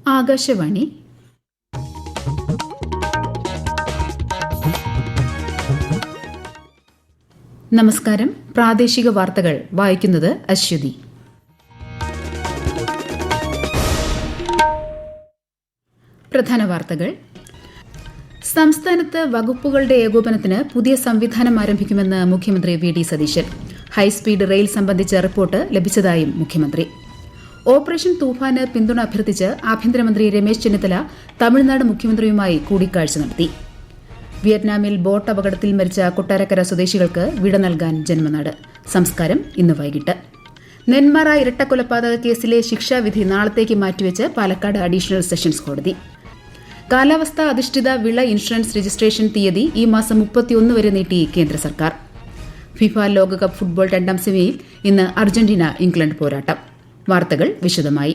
ആകാശവാണി. നമസ്കാരം. പ്രാദേശിക വാർത്തകൾ വായിക്കുന്നത് അശ്വതി. പ്രധാന വാർത്തകൾ. സംസ്ഥാനത്ത് വകുപ്പുകളുടെ ഏകോപനത്തിന് പുതിയ സംവിധാനം ആരംഭിക്കുമെന്ന് മുഖ്യമന്ത്രി V D Satheesan. High speed rail സംബന്ധിച്ച റിപ്പോർട്ട് ലഭിച്ചതായും മുഖ്യമന്ത്രി. ഓപ്പറേഷൻ തൂഫാന് പിന്തുണ അഭ്യർത്ഥിച്ച് ആഭ്യന്തരമന്ത്രി രമേശ് ചെന്നിത്തല തമിഴ്നാട് മുഖ്യമന്ത്രിയുമായി കൂടിക്കാഴ്ച നടത്തി. വിയറ്റ്നാമിൽ ബോട്ട് അപകടത്തിൽ മരിച്ച കൊട്ടാരക്കര സ്വദേശികൾക്ക് വിട നൽകാൻ ജന്മനാട്. സംസ്കാരം ഇന്ന് വൈകിട്ട്. നെന്മാറ ഇരട്ടക്കൊലപാതക കേസിലെ ശിക്ഷാവിധി നാളത്തേക്ക് മാറ്റിവെച്ച് പാലക്കാട് അഡീഷണൽ സെഷൻസ് കോടതി. കാലാവസ്ഥാ അധിഷ്ഠിത വിള ഇൻഷുറൻസ് രജിസ്ട്രേഷൻ തീയതി ഈ മാസം 31 വരെ നീട്ടി കേന്ദ്ര സർക്കാർ. ഫിഫ ലോകകപ്പ് ഫുട്ബോൾ രണ്ടാം സെമിയിൽ ഇന്ന് അർജന്റീന ഇംഗ്ലണ്ട് പോരാട്ടം. വാർത്തകൾ വിശദമായി.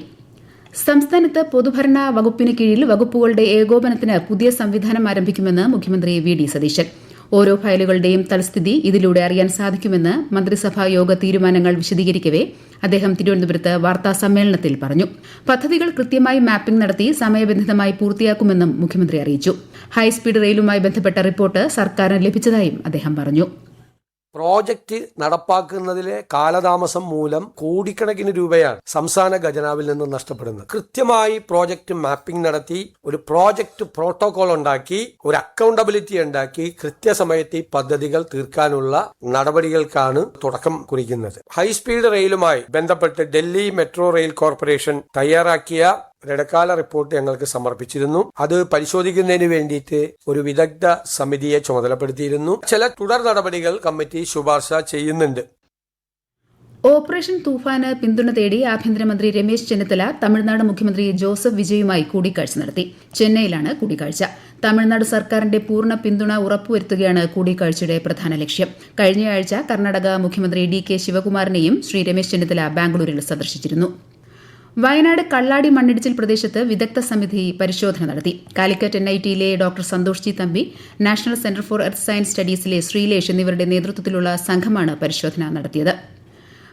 സംസ്ഥാനത്ത് പൊതുഭരണ വകുപ്പിന് കീഴിൽ വകുപ്പുകളുടെ ഏകോപനത്തിന് പുതിയ സംവിധാനം ആരംഭിക്കുമെന്ന് മുഖ്യമന്ത്രി വി ഡി സതീശൻ. ഓരോ ഫയലുകളുടെയും തൽസ്ഥിതി ഇതിലൂടെ അറിയാൻ സാധിക്കുമെന്ന് മന്ത്രിസഭാ യോഗ തീരുമാനങ്ങൾ വിശദീകരിക്കവെ അദ്ദേഹം തിരുവനന്തപുരത്ത് വാർത്താസമ്മേളനത്തിൽ പറഞ്ഞു. പദ്ധതികൾ കൃത്യമായി മാപ്പിംഗ് നടത്തി സമയബന്ധിതമായി പൂർത്തിയാക്കുമെന്നും മുഖ്യമന്ത്രി അറിയിച്ചു. ഹൈസ്പീഡ് റെയിലുമായി ബന്ധപ്പെട്ട റിപ്പോർട്ട് സർക്കാരിന് ലഭിച്ചതായും അദ്ദേഹം പറഞ്ഞു. പ്രോജക്റ്റ് നടപ്പാക്കുന്നതിലെ കാലതാമസം മൂലം കോടിക്കണക്കിന് രൂപയാണ് സംസ്ഥാന ഖജനാവിൽ നിന്ന് നഷ്ടപ്പെടുന്നത്. കൃത്യമായി പ്രോജക്റ്റ് മാപ്പിംഗ് നടത്തി ഒരു പ്രോജക്റ്റ് പ്രോട്ടോകോൾ ഉണ്ടാക്കി ഒരു അക്കൗണ്ടബിലിറ്റി ഉണ്ടാക്കി കൃത്യസമയത്ത് ഈ പദ്ധതികൾ തീർക്കാനുള്ള നടപടികൾക്കാണ് തുടക്കം കുറിക്കുന്നത്. ഹൈസ്പീഡ് റെയിലുമായി ബന്ധപ്പെട്ട് ഡൽഹി മെട്രോ റെയിൽ കോർപ്പറേഷൻ തയ്യാറാക്കിയ ഇടക്കാല റിപ്പോർട്ട് ഞങ്ങൾക്ക് സമർപ്പിച്ചിരുന്നു. അത് പരിശോധിക്കുന്നതിന് വേണ്ടിയിട്ട് ഒരു വിദഗ്ധ സമിതിയെ ചുമതലപ്പെടുത്തിയിരുന്നു. ചില തുടർ നടപടികൾ കമ്മിറ്റി ശുപാർശ ചെയ്യുന്നുണ്ട്. ഓപ്പറേഷൻ തൂഫാന് പിന്തുണ തേടി ആഭ്യന്തരമന്ത്രി രമേശ് ചെന്നിത്തല തമിഴ്നാട് മുഖ്യമന്ത്രി ജോസഫ് വിജയുമായി കൂടിക്കാഴ്ച നടത്തി. ചെന്നൈയിലാണ് കൂടിക്കാഴ്ച. തമിഴ്നാട് സർക്കാരിന്റെ പൂർണ്ണ പിന്തുണ ഉറപ്പുവരുത്തുകയാണ് കൂടിക്കാഴ്ചയുടെ പ്രധാന ലക്ഷ്യം. കഴിഞ്ഞയാഴ്ച കർണാടക മുഖ്യമന്ത്രി ഡി കെ ശിവകുമാറിനെയും ശ്രീ രമേശ് ചെന്നിത്തല ബാംഗ്ലൂരിൽ സന്ദർശിച്ചിരുന്നു. വയനാട് കള്ളാടി മണ്ണിടിച്ചിൽ പ്രദേശത്ത് വിദഗ്ധ സമിതി പരിശോധന നടത്തി. കാലിക്കറ്റ് NITയിലെ doctor Santhosh G Thampi, national centre for earth science സ്റ്റഡീസിലെ ശ്രീലേഷ് എന്നിവരുടെ നേതൃത്വത്തിലുള്ള സംഘമാണ് പരിശോധന നടത്തിയത്.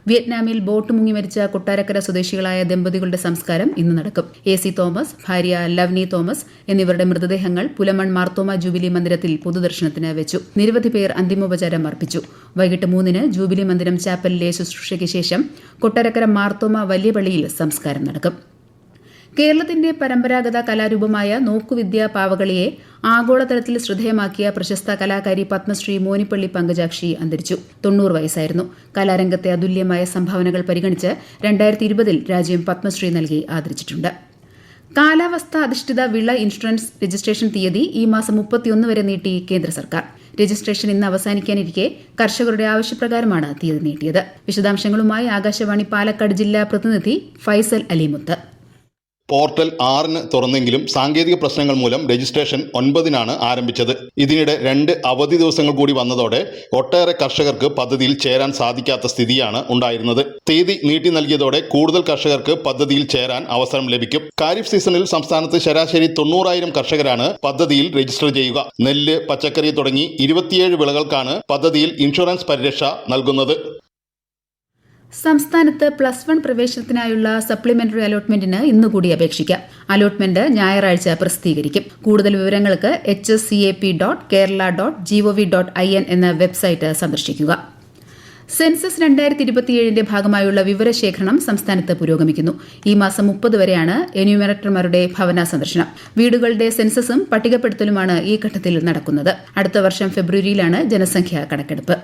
വിയറ്റ്നാമിൽ ബോട്ട് മുങ്ങി മരിച്ച കൊട്ടാരക്കര സ്വദേശികളായ ദമ്പതികളുടെ സംസ്കാരം ഇന്ന് നടക്കും. AC തോമസ്, ഭാര്യ ലവ്നി തോമസ് എന്നിവരുടെ മൃതദേഹങ്ങൾ പുലമൺ മാർത്തോമ ജൂബിലി മന്ദിരത്തിൽ പൊതുദർശനത്തിന് വെച്ചു. നിരവധി പേർ അന്തിമോപചാരം അർപ്പിച്ചു. വൈകിട്ട് 3-ന് ജൂബിലി മന്ദിരം ചാപ്പലിലെ ശുശ്രൂഷയ്ക്ക് ശേഷം കൊട്ടാരക്കര മാർത്തോമ വലിയ പള്ളിയിൽ സംസ്കാരം നടക്കും. കേരളത്തിന്റെ പരമ്പരാഗത കലാരൂപമായ നോക്കുവിദ്യ പാവകളിയെ ആഗോളതലത്തിൽ ശ്രദ്ധേയമാക്കിയ പ്രശസ്ത കലാകാരി പത്മശ്രീ മോനിപ്പള്ളി പങ്കജാക്ഷി അന്തരിച്ചു. 90 വയസ്സായിരുന്നു. കലാരംഗത്തെ അതുല്യമായ സംഭാവനകൾ പരിഗണിച്ച് 2020 രാജ്യം പത്മശ്രീ നൽകി ആദരിച്ചിട്ടുണ്ട്. കാലാവസ്ഥാ അധിഷ്ഠിത വിള ഇൻഷുറൻസ് രജിസ്ട്രേഷൻ തീയതി ഈ മാസം 31 വരെ നീട്ടി കേന്ദ്ര സർക്കാർ. രജിസ്ട്രേഷൻ ഇന്ന് അവസാനിക്കാനിരിക്കെ കർഷകരുടെ ആവശ്യപ്രകാരമാണ് തീയതി നീട്ടിയത്. വിശദാംശങ്ങളുമായി ആകാശവാണി പാലക്കാട് ജില്ലാ പ്രതിനിധി ഫൈസൽ അലിമുത്ത്. പോർട്ടൽ 6-ന് തുറന്നെങ്കിലും സാങ്കേതിക പ്രശ്നങ്ങൾ മൂലം രജിസ്ട്രേഷൻ 9-നാണ് ആരംഭിച്ചത്. ഇതിനിടെ 2 അവധി ദിവസങ്ങൾ കൂടി വന്നതോടെ ഒട്ടേറെ കർഷകർക്ക് പദ്ധതിയിൽ ചേരാൻ സാധിക്കാത്ത സ്ഥിതിയാണ് ഉണ്ടായിരുന്നത്. തീയതി നീട്ടി നൽകിയതോടെ കൂടുതൽ കർഷകർക്ക് പദ്ധതിയിൽ ചേരാൻ അവസരം ലഭിക്കും. ഖാരിഫ് സീസണിൽ സംസ്ഥാനത്ത് ശരാശരി 90,000 കർഷകരാണ് പദ്ധതിയിൽ രജിസ്റ്റർ ചെയ്യുക. നെല്ല്, പച്ചക്കറി തുടങ്ങി 27 വിളകൾക്കാണ് പദ്ധതിയിൽ ഇൻഷുറൻസ് പരിരക്ഷ നൽകുന്നത്. സംസ്ഥാനത്ത് +1 പ്രവേശനത്തിനായുള്ള സപ്ലിമെന്ററി അലോട്ട്മെന്റിന് ഇന്നുകൂടി അപേക്ഷിക്കാം. അലോട്ട്മെന്റ് ഞായറാഴ്ച പ്രസിദ്ധീകരിക്കും. കൂടുതൽ വിവരങ്ങൾക്ക് hscap.kerala.gov.in എന്ന വെബ്സൈറ്റ് സന്ദർശിക്കുക. സെൻസസ് 2027ന്റെ ഭാഗമായുള്ള വിവരശേഖരണം സംസ്ഥാനത്ത് പുരോഗമിക്കുന്നു. ഈ മാസം 30 വരെയാണ് എന്യൂമറേറ്റർമാരുടെ ഭവന സന്ദർശനം. വീടുകളുടെ സെൻസസും പട്ടികപ്പെടുത്തലുമാണ് ഈ ഘട്ടത്തിൽ നടക്കുന്നത്. അടുത്ത വർഷം ഫെബ്രുവരിയിലാണ് ജനസംഖ്യാ കണക്കെടുപ്പ്.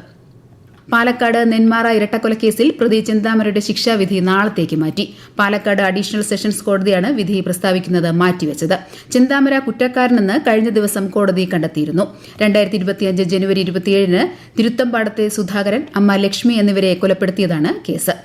പാലക്കാട് നെന്മാറ ഇരട്ടക്കൊലക്കേസിൽ പ്രതി ചിന്താമരയുടെ ശിക്ഷാവിധി നാളത്തേക്ക് മാറ്റി. പാലക്കാട് അഡീഷണൽ സെഷൻസ് കോടതിയാണ് വിധി പ്രസ്താവിക്കുന്നത് മാറ്റിവെച്ചത്. ചിന്താമര കുറ്റക്കാരനെന്ന് കഴിഞ്ഞ ദിവസം കോടതി കണ്ടെത്തിയിരുന്നു. 2025 ജനുവരി 27-ന് തിരുത്തമ്പാടത്തെ സുധാകരൻ, അമ്മ ലക്ഷ്മി എന്നിവരെ കൊലപ്പെടുത്തിയതാണ് കേസ്.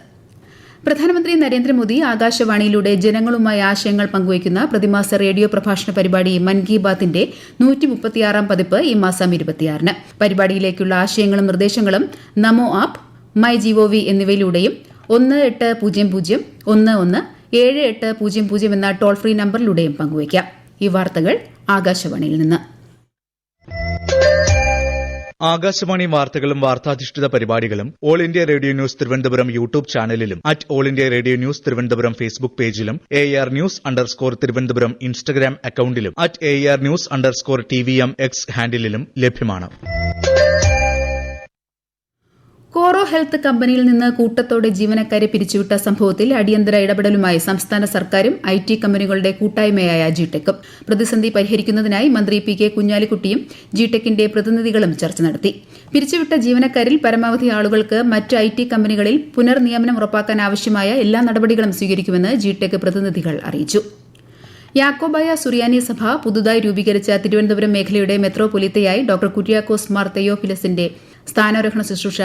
പ്രധാനമന്ത്രി നരേന്ദ്രമോദി ആകാശവാണിയിലൂടെ ജനങ്ങളുമായി ആശയങ്ങൾ പങ്കുവയ്ക്കുന്ന പ്രതിമാസ റേഡിയോ പ്രഭാഷണ പരിപാടി മൻ കി ബാത്തിന്റെ 136-ാം പതിപ്പ് ഈ മാസം 26-ന്. പരിപാടിയിലേക്കുള്ള ആശയങ്ങളും നിർദ്ദേശങ്ങളും നമോ ആപ്പ്, MyGov എന്നിവയിലൂടെയും 1800-11-7800 എന്ന ടോൾ ഫ്രീ നമ്പറിലൂടെയും പങ്കുവയ്ക്കാം. ഈ വാർത്തകൾ ആകാശവാണിയിൽ നിന്ന്. ആകാശവാണി വാർത്തകളും വാർത്താധിഷ്ഠിത പരിപാടികളും all India radio news Thiruvananthapuram YouTube ചാനലിലും @all India radio news Thiruvananthapuram Facebook പേജിലും AR News_ തിരുവനന്തപുരം ഇൻസ്റ്റഗ്രാം അക്കൌണ്ടിലും @AR News_TVM X ഹാൻഡിലും ലഭ്യമാണ്. കോറോ ഹെൽത്ത് കമ്പനിയിൽ നിന്ന് കൂട്ടത്തോടെ ജീവനക്കാരെ പിരിച്ചുവിട്ട സംഭവത്തിൽ അടിയന്തര ഇടപെടലുമായി സംസ്ഥാന സർക്കാരും IT കമ്പനികളുടെ കൂട്ടായ്മയായ ജിടെക്കും. പ്രതിസന്ധി പരിഹരിക്കുന്നതിനായി മന്ത്രി PK കുഞ്ഞാലിക്കുട്ടിയും ജിടെക്കിന്റെ പ്രതിനിധികളും ചർച്ച നടത്തി. പിരിച്ചുവിട്ട ജീവനക്കാരിൽ പരമാവധി ആളുകൾക്ക് മറ്റ് IT കമ്പനികളിൽ പുനർനിയമനം ഉറപ്പാക്കാൻ ആവശ്യമായ എല്ലാ നടപടികളും സ്വീകരിക്കുമെന്ന് ജിടെക് പ്രതിനിധികൾ അറിയിച്ചു. യാക്കോബായ സുറിയാനി സഭ പുതുതായി രൂപീകരിച്ച തിരുവനന്തപുരം മേഖലയുടെ മെത്രോപൊലീത്തയായി ഡോക്ടർ കുര്യാക്കോസ് മാർ തെയോഫിലസിന്റെ സ്ഥാനാരോഹണ ശുശ്രൂഷ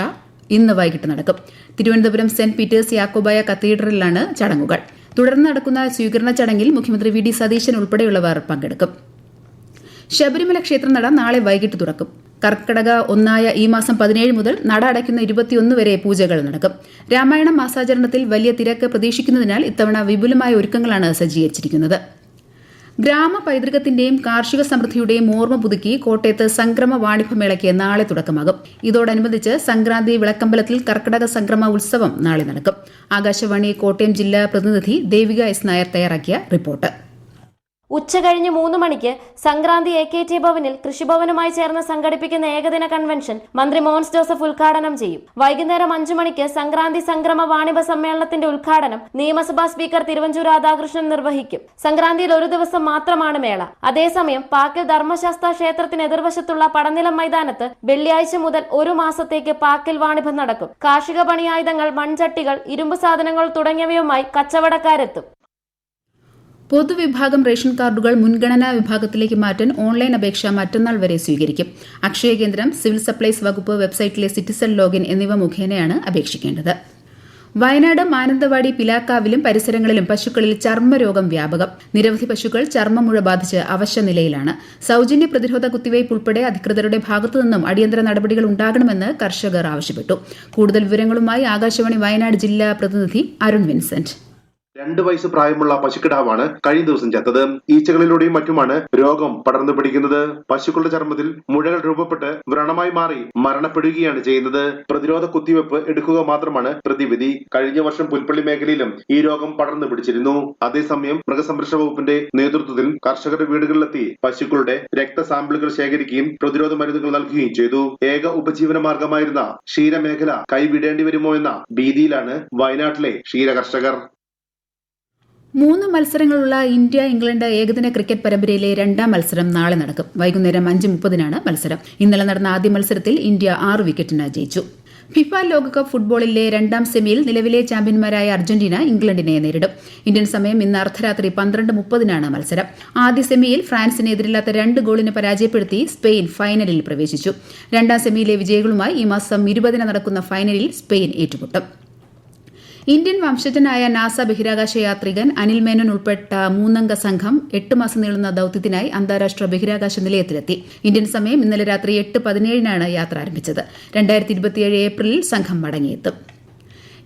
ഇന്ന് വൈകിട്ട് നടക്കും. തിരുവനന്തപുരം സെന്റ് പീറ്റേഴ്സ് യാക്കോബായ കത്തീഡ്രലിലാണ് ചടങ്ങുകൾ. തുടർന്ന് നടക്കുന്ന സ്വീകരണ ചടങ്ങിൽ മുഖ്യമന്ത്രി VD സതീശൻ ഉൾപ്പെടെയുള്ളവർ പങ്കെടുക്കും. ശബരിമല ക്ഷേത്രനട നാളെ വൈകിട്ട് തുറക്കും. കർക്കടക 1 ഈ മാസം 17 മുതൽ നട അടയ്ക്കുന്ന 21 വരെ പൂജകൾ നടക്കും. രാമായണം മാസാചരണത്തിൽ വലിയ തിരക്ക് പ്രതീക്ഷിക്കുന്നതിനാൽ ഇത്തവണ വിപുലമായ ഒരുക്കങ്ങളാണ് സജ്ജീകരിച്ചിരിക്കുന്നത്. ഗ്രാമ പൈതൃകത്തിന്റെയും കാർഷിക സമൃദ്ധിയുടെയും ഓർമ്മ പുതുക്കി കോട്ടയത്ത് സംക്രമ വാണിഭമേളയ്ക്ക് നാളെ തുടക്കമാകും. ഇതോടനുബന്ധിച്ച് സംക്രാന്തി വിളക്കമ്പലത്തിൽ കർക്കടക സംക്രമ ഉത്സവം നാളെ നടക്കും. ആകാശവാണി കോട്ടയം ജില്ലാ പ്രതിനിധി ദേവിക S. നായർ തയ്യാറാക്കിയ റിപ്പോർട്ട്. ഉച്ചകഴിഞ്ഞ് 3 മണിക്ക് സംക്രാന്തി AKT ഭവനിൽ കൃഷിഭവനുമായി ചേർന്ന് സംഘടിപ്പിക്കുന്ന ഏകദിന കൺവെൻഷൻ മന്ത്രി മോൻസ് ജോസഫ് ഉദ്ഘാടനം ചെയ്യും. വൈകുന്നേരം 5 മണിക്ക് സംക്രാന്തി സംക്രമ വാണിഭ സമ്മേളനത്തിന്റെ ഉദ്ഘാടനം നിയമസഭാ സ്പീക്കർ തിരുവഞ്ചൂർ രാധാകൃഷ്ണൻ നിർവഹിക്കും. സംക്രാന്തിയിൽ ഒരു ദിവസം മാത്രമാണ് മേള. അതേസമയം പാക്കൽ ധർമ്മശാസ്ത്ര ക്ഷേത്രത്തിന് എതിർവശത്തുള്ള പടനിലം മൈതാനത്ത് വെള്ളിയാഴ്ച മുതൽ 1 മാസത്തേക്ക് പാക്കൽ വാണിഭം നടക്കും. കാർഷിക പണിയായുധങ്ങൾ, മൺചട്ടികൾ, ഇരുമ്പ് സാധനങ്ങൾ തുടങ്ങിയവയുമായി കച്ചവടക്കാരെത്തും. പൊതുവിഭാഗം റേഷൻ കാർഡുകൾ മുൻഗണനാ വിഭാഗത്തിലേക്ക് മാറ്റാൻ ഓൺലൈൻ അപേക്ഷ മറ്റന്നാൾ വരെ സ്വീകരിക്കും. അക്ഷയ കേന്ദ്രം, സിവിൽ സപ്ലൈസ് വകുപ്പ് വെബ്സൈറ്റിലെ സിറ്റിസൺ ലോഗിൻ എന്നിവ മുഖേനയാണ് അപേക്ഷിക്കേണ്ടത്. വയനാട് മാനന്തവാടി പിലാക്കാവിലും പരിസരങ്ങളിലും പശുക്കളിൽ ചർമ്മരോഗം വ്യാപകം. നിരവധി പശുക്കൾ ചർമ്മമുഴ ബാധിച്ച് അവശ നിലയിലാണ്. സൌജന്യ പ്രതിരോധ കുത്തിവയ്പ് ഉൾപ്പെടെ അധികൃതരുടെ ഭാഗത്തുനിന്നും അടിയന്തര നടപടികൾ ഉണ്ടാകണമെന്ന് കർഷകർ ആവശ്യപ്പെട്ടു. കൂടുതൽ വിവരങ്ങളുമായി ആകാശവാണി വയനാട് ജില്ലാ പ്രതിനിധി അരുൺ വിൻസെന്റ്. 2 വയസ്സ് പ്രായമുള്ള പശുക്കിടാവാണ് കഴിഞ്ഞ ദിവസം ചത്തത്. ഈച്ചകളിലൂടെയും മറ്റുമാണ് രോഗം പടർന്നു പിടിക്കുന്നത്. പശുക്കളുടെ ചർമ്മത്തിൽ മുഴകൾ രൂപപ്പെട്ട് വ്രണമായി മാറി മരണപ്പെടുകയാണ് ചെയ്യുന്നത്. പ്രതിരോധ കുത്തിവെപ്പ് എടുക്കുക മാത്രമാണ് പ്രതിവിധി. കഴിഞ്ഞ വർഷം പുൽപ്പള്ളി മേഖലയിലും ഈ രോഗം പടർന്നു പിടിച്ചിരുന്നു. അതേസമയം മൃഗസംരക്ഷണ വകുപ്പിന്റെ നേതൃത്വത്തിൽ കർഷകരുടെ വീടുകളിലെത്തി പശുക്കളുടെ രക്തസാമ്പിളുകൾ ശേഖരിക്കുകയും പ്രതിരോധ മരുന്നുകൾ നൽകുകയും ചെയ്തു. ഏക ഉപജീവന മാർഗമായിരുന്ന ക്ഷീരമേഖല കൈവിടേണ്ടി വരുമോ എന്ന ഭീതിയിലാണ് വയനാട്ടിലെ ക്ഷീര കർഷകർ. 3 മത്സരങ്ങളുള്ള ഇന്ത്യ-ഇംഗ്ലണ്ട് ഏകദിന ക്രിക്കറ്റ് പരമ്പരയിലെ 2ാം മത്സരം നാളെ നടക്കും. വൈകുന്നേരം 5:30-നാണ് മത്സരം. ഇന്നലെ നടന്ന ആദ്യ മത്സരത്തിൽ ഇന്ത്യ 6 വിക്കറ്റിന് ജയിച്ചു. ഫിഫ ലോകകപ്പ് ഫുട്ബോളിലെ 2ാം സെമിയിൽ നിലവിലെ ചാമ്പ്യന്മാരായ അർജന്റീന ഇംഗ്ലണ്ടിനെ നേരിടും. ഇന്ത്യൻ സമയം ഇന്ന് അർദ്ധരാത്രി 12:30-നാണ് മത്സരം. ആദ്യ സെമിയിൽ ഫ്രാൻസിനെ എതിരില്ലാത്ത 2 ഗോളിന് പരാജയപ്പെടുത്തി സ്പെയിൻ ഫൈനലിൽ പ്രവേശിച്ചു. 2ാം സെമിയിലെ വിജയികളുമായി ഈ മാസം 20-ന് നടക്കുന്ന ഫൈനലിൽ സ്പെയിൻ ഏറ്റുമുട്ടും. ഇന്ത്യൻ വംശജനായ നാസ ബഹിരാകാശ യാത്രികൻ അനിൽ മേനോൻ ഉൾപ്പെട്ട 3-അംഗ സംഘം 8 മാസം നീളുന്ന ദൌത്യത്തിനായി അന്താരാഷ്ട്ര ബഹിരാകാശ നിലയത്തിലെത്തി. ഇന്ത്യൻ സമയം ഇന്നലെ രാത്രി 8:17-നാണ് യാത്ര ആരംഭിച്ചത്. 2027 ഏപ്രിലിൽ സംഘം മടങ്ങിയെത്തും.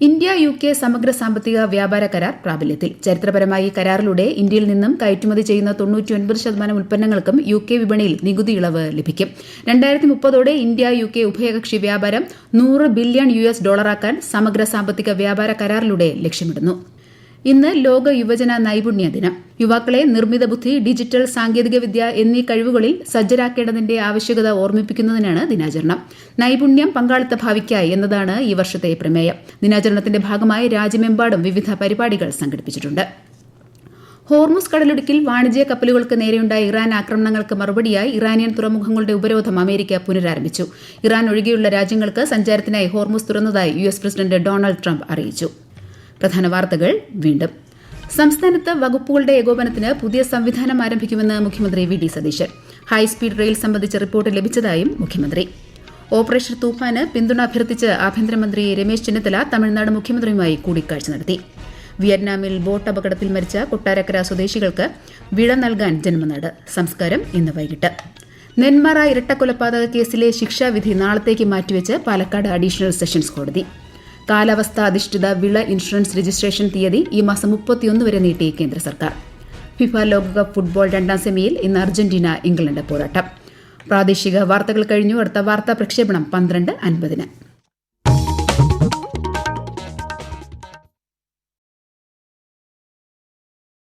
ഇന്ത്യ-UK സമഗ്ര സാമ്പത്തിക വ്യാപാര കരാർ പ്രാബല്യത്തിൽ. ചരിത്രപരമായി ഈ കരാറിലൂടെ ഇന്ത്യയിൽ നിന്നും കയറ്റുമതി ചെയ്യുന്ന 99% ഉൽപ്പന്നങ്ങൾക്കും UK വിപണിയിൽ നികുതി ഇളവ് ലഭിക്കും. 2030ഓടെ ഇന്ത്യ-UK ഉഭയകക്ഷി വ്യാപാരം $100 ബില്യൺ ആക്കാൻ സമഗ്ര സാമ്പത്തിക വ്യാപാര കരാറിലൂടെ ലക്ഷ്യമിടുന്നു. ഇന്ന് ലോക യുവജന നൈപുണ്യ ദിനം. യുവാക്കളെ നിർമ്മിത ബുദ്ധി, ഡിജിറ്റൽ സാങ്കേതികവിദ്യ എന്നീ കഴിവുകളിൽ സജ്ജരാക്കേണ്ടതിന്റെ ആവശ്യകത ഓർമ്മിപ്പിക്കുന്നതിനാണ് ദിനാചരണം. നൈപുണ്യം പങ്കാളിത്ത ഭാവിക്കായി എന്നതാണ് ഈ വർഷത്തെ പ്രമേയം. ദിനാചരണത്തിന്റെ ഭാഗമായി രാജ്യമെമ്പാടും വിവിധ പരിപാടികൾ സംഘടിപ്പിച്ചിട്ടുണ്ട്. ഹോർമുസ് കടലിടുക്കിൽ വാണിജ്യ കപ്പലുകൾക്ക് നേരെയുണ്ടായ ഇറാൻ ആക്രമണങ്ങൾക്ക് മറുപടിയായി ഇറാനിയൻ തുറമുഖങ്ങളുടെ ഉപരോധം അമേരിക്ക പുനരാരംഭിച്ചു. ഇറാൻ ഒഴികെയുള്ള രാജ്യങ്ങൾക്ക് സഞ്ചാരത്തിനായി ഹോർമുസ് തുറന്നതായി US പ്രസിഡന്റ് ഡൊണാൾഡ് ട്രംപ് അറിയിച്ചു. പ്രധാന വാർത്തകൾ വീണ്ടും. സംസ്ഥാനത്ത് വകുപ്പുകളുടെ ഏകോപനത്തിന് പുതിയ സംവിധാനം ആരംഭിക്കുമെന്ന് മുഖ്യമന്ത്രി VD സതീശൻ. ഹൈസ്പീഡ് റെയിൽ സംബന്ധിച്ച റിപ്പോർട്ട് ലഭിച്ചതായും മുഖ്യമന്ത്രി. ഓപ്പറേഷൻ തൂഫാന് പിന്തുണ അഭ്യർത്ഥിച്ച് ആഭ്യന്തരമന്ത്രി രമേശ് ചെന്നിത്തല തമിഴ്നാട് മുഖ്യമന്ത്രിയുമായി കൂടിക്കാഴ്ച നടത്തി. വിയറ്റ്നാമിൽ ബോട്ട് അപകടത്തിൽ മരിച്ച കൊട്ടാരക്കര സ്വദേശികൾക്ക് വിട നൽകാൻ ജന്മനാട്. സംസ്കാരം ഇന്ന് വൈകിട്ട്. നെന്മാറ ഇരട്ടക്കൊലപാതക കേസിലെ ശിക്ഷാവിധി നാളത്തേക്ക് മാറ്റിവെച്ച് പാലക്കാട് അഡീഷണൽ സെഷൻസ് കോടതി. കാലാവസ്ഥ അധിഷ്ഠിത വിള ഇൻഷുറൻസ് രജിസ്ട്രേഷൻ തീയതി ഈ മാസം 31 വരെ നീട്ടി കേന്ദ്ര സർക്കാർ. ഫിഫ ലോകകപ്പ് ഫുട്ബോൾ 2ാം സെമിയിൽ ഇന്ന് അർജന്റീന ഇംഗ്ലണ്ട് പോരാട്ടം. പ്രാദേശിക വാർത്തകൾ കഴിഞ്ഞു. അടുത്ത വാർത്താ പ്രക്ഷേപണം 12:50.